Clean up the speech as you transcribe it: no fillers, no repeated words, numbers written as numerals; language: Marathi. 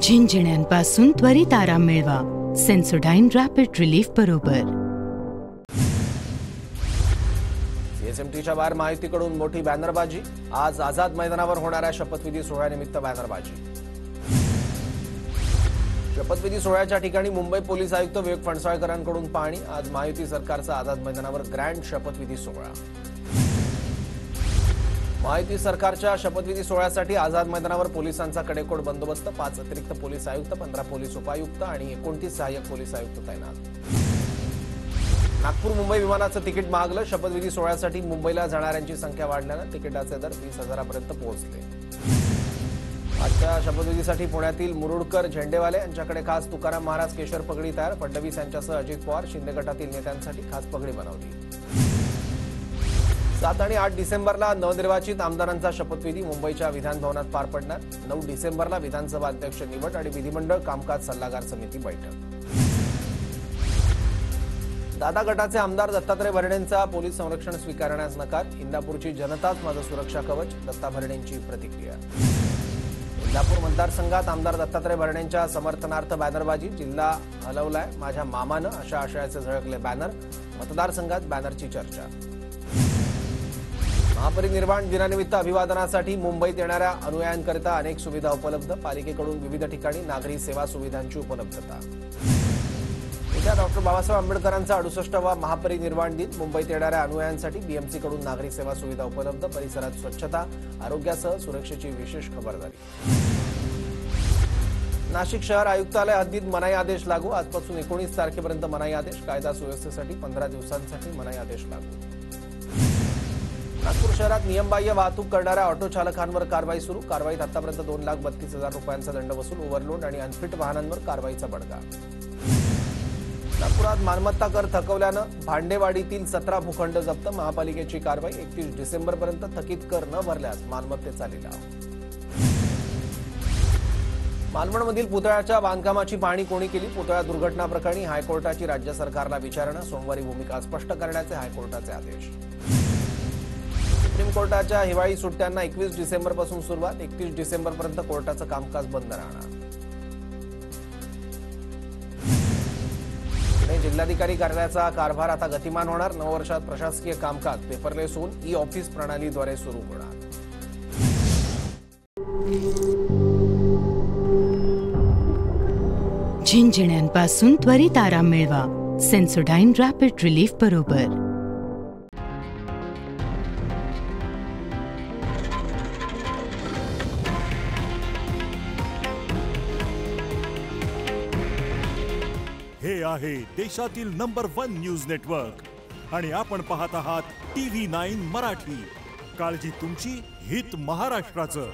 झिंझिण्यांपासून त्वरित आराम मिळवा सेन्सोडाइन रॅपिड रिलीफ बरोबर। सीएसएमटीच्या बाहेर महायुतीकडून मोठी बॅनरबाजी। आज आझाद मैदानावर होणाऱ्या शपथविधी सोहळ्यानिमित्त बॅनरबाजी। शपथविधी सोहळ्याच्या ठिकाणी मुंबई पोलीस आयुक्त विवेक फणसळकरांकडून पाहणी। आज महायुती सरकारचा आझाद मैदानावर ग्रँड शपथविधी सोहळा। महायुती सरकारच्या शपथविधी सोहळ्यासाठी आझाद मैदानावर पोलिसांचा कडेकोट बंदोबस्त। 5 अतिरिक्त पोलीस आयुक्त, 15 पोलीस उपायुक्त आणि 29 सहाय्यक पोलीस आयुक्त तैनात। नागपूर मुंबई विमानाचं तिकीट महागलं। शपथविधी सोहळ्यासाठी मुंबईला जाणाऱ्यांची संख्या वाढल्यानं तिकिटाचे दर 20,000पर्यंत पोहोचले। आजच्या शपथविधीसाठी पुण्यातील मुरुडकर झेंडेवाले यांच्याकडे खास तुकाराम महाराज केशर पगडी तयार। फडणवीस यांच्यासह अजित पवार, शिंदे गटातील नेत्यांसाठी खास पगडी बनवली। 7 आणि 8 डिसेंबरला नवनिर्वाचित आमदारांचा शपथविधी मुंबईच्या विधान भवनात पार पडणार। 9 डिसेंबरला विधानसभा अध्यक्ष निवड आणि विधिमंडळ कामकाज सल्लागार समिती बैठक। दादा गटाचे आमदार दत्तात्रय भरणेंचा पोलीस संरक्षण स्वीकारण्यास नकार। इंदापूरची जनताच माझं सुरक्षा कवच, दत्ता भरणेंची प्रतिक्रिया। इंदापूर मतदारसंघात आमदार दत्तात्रय भरणेंच्या समर्थनार्थ बॅनरबाजी। जिल्हा हलवलाय माझ्या मामानं अशा आशयाचे झळकले बॅनर। मतदारसंघात बॅनरची चर्चा। महापरिनिर्वाण दिनानिमित्त अभिवादनासाठी मुंबईत येणाऱ्या अनुयायांकरिता अनेक सुविधा उपलब्ध। पालिकेकडून विविध ठिकाणी नागरी सेवा सुविधांची उपलब्धता। उद्या डॉक्टर बाबासाहेब आंबेडकरांचा 68वा महापरिनिर्वाण दिन। मुंबईत येणाऱ्या अनुयायांसाठी बीएमसीकडून नागरी सेवा सुविधा उपलब्ध। परिसरात स्वच्छता, आरोग्यासह सुरक्षेची विशेष खबरदारी। नाशिक शहर आयुक्तालय हद्दीत मनाई आदेश लागू। आजपासून 19 तारखेपर्यंत मनाई आदेश। कायदा सुव्यवस्थेसाठी 15 दिवसांसाठी मनाई आदेश लागू। नागपूर शहरात नियमबाह्य वाहतूक करणाऱ्या ऑटो चालकांवर कारवाई सुरू। कारवाईत आतापर्यंत 2,32,000 रुपयांचा दंड वसूल। ओव्हरलोड आणि अनफिट वाहनांवर कारवाईचा बडगा। नागपुरात मालमत्ता कर थकवल्यानं भांडेवाडीतील 17 भूखंड जप्त। महापालिकेची कारवाई। 31 डिसेंबरपर्यंत थकीत कर न भरल्यास मालमत्तेचा लिलाव। मालवणमधील पुतळ्याच्या बांधकामाची पाहणी कोणी केली? पुतळा दुर्घटना प्रकरणी हायकोर्टाची राज्य सरकारला विचारणा। सोमवारी भूमिका स्पष्ट करण्याचे हायकोर्टाचे आदेश। सुप्रीम कोर्टाच्या हिवाळी सुट्ट्यांना 21 डिसेंबरपासून सुरुवात। 31 डिसेंबरपर्यंत कोर्टाचं कामकाज बंद राहणार। पुणे जिल्हाधिकारी कार्यालयाचा कारभार आता गतिमान होणार। 9 वर्षात प्रशासकीय कामकाज पेपरलेस होऊन ई-ऑफिस प्रणालीद्वारे सुरू होणार। झिंझिण्यांपासून त्वरित आराम मिळवा सेन्सोडाइन रॅपिड रिलीफ बरोबर। हे आहे देशातील नंबर 1 न्यूज नेटवर्क आणि आपण पाहत आहात TV9 मराठी। काळजी तुमची, हित महाराष्ट्राचं।